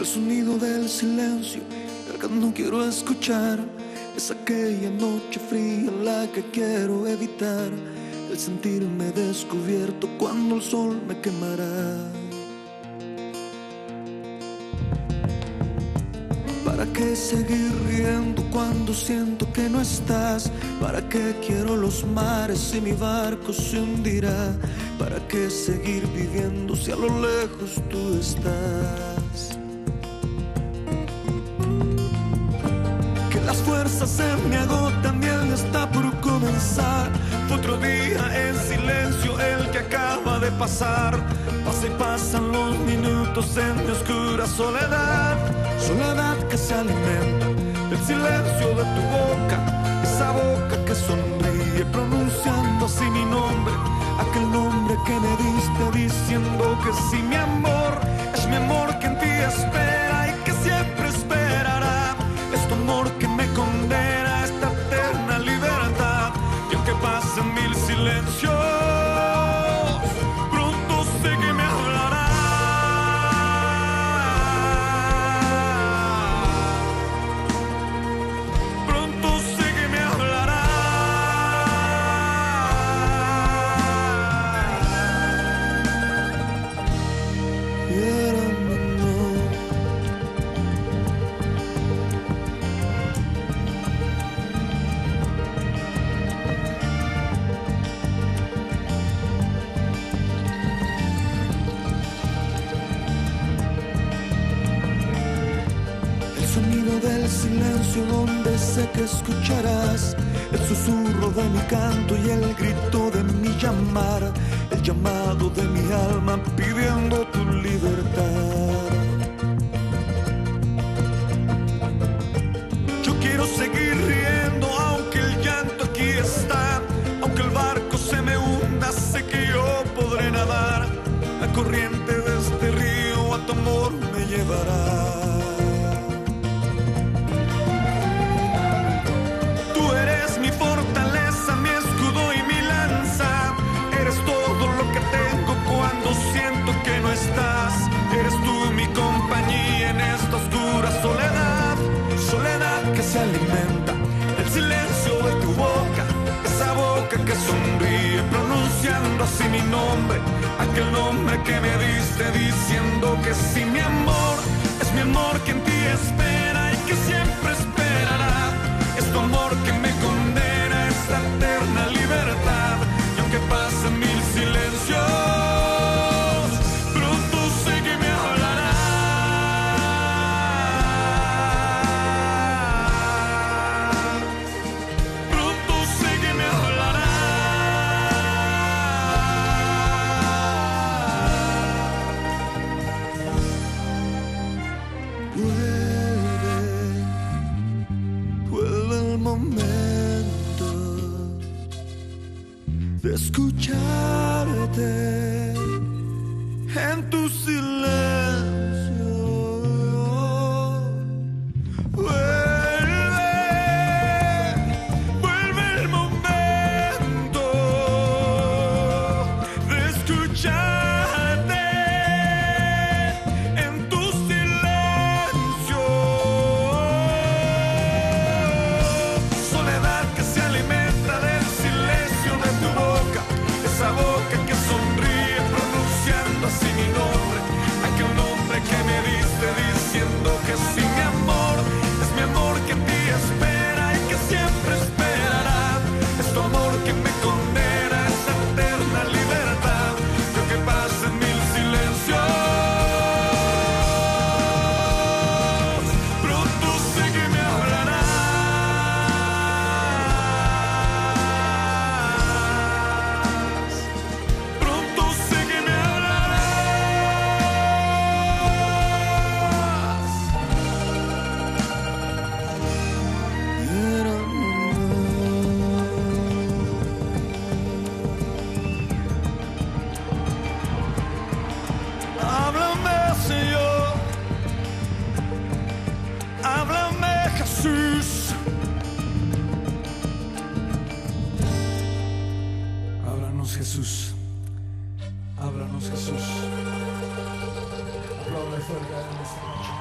El sonido del silencio, el que no quiero escuchar. Es aquella noche fría la que quiero evitar. El sentirme descubierto cuando el sol me quemará. ¿Para qué seguir riendo cuando siento que no estás? ¿Para qué quiero los mares si mi barco se hundirá? ¿Para qué seguir viviendo si a lo lejos tú estás? Que las fuerzas se me agotan y el día está por comenzar. Fue otro día en silencio el que acaba de pasar. Pasa y pasan los minutos en mi oscura soledad. Soledad que se alimenta del silencio de tu boca. Esa boca que sonríe pronunciando así mi nombre. Aquel nombre que me diste diciendo que sí, mi amor. Es mi amor que en ti espera y que siempre esperará. Es tu amor que me condena a esta eterna libertad. Y aunque pasen mil silencios, pronto sé que me hablará. Pronto sé que me hablará. El sonido del silencio donde sé que escucharás el susurro de mi canto y el grito de mi llamar, el llamado de mi alma pidiendo tu libertad. Yo quiero seguir riendo aunque el llanto aquí está, aunque el barco se me hunda, sé que yo podré nadar. La corriente de este río a tu amor me llevará. Eres tú mi compañía en esta oscura soledad. Soledad que se alimenta del silencio de tu boca. Esa boca que sonríe pronunciando así mi nombre. Aquel nombre que me diste diciendo que sí, mi amor. Es mi amor que en ti espera y que siempre esperará. Es tu amor que me condena a esta eterna libertad. Y aunque pasen mil silencios, de escucharte en tu silencio. Vuelve el momento de escucharte en tu silencio. Soledad que se alimenta del silencio de tu boca. Esa boca que sonríe pronunciando así mi nombre. Aquel nombre que me diste diciendo que sí, mi amor. Es mi amor que en ti espera y que siempre esperará. Es tu amor que me condena a esta eterna libertad. Y aunque pasen mil silencios, pronto sé que me hablarás. Háblame, Señor, háblame, Jesús. Háblanos, Jesús. Háblanos, Jesús. Aplaude fuerte en esta noche.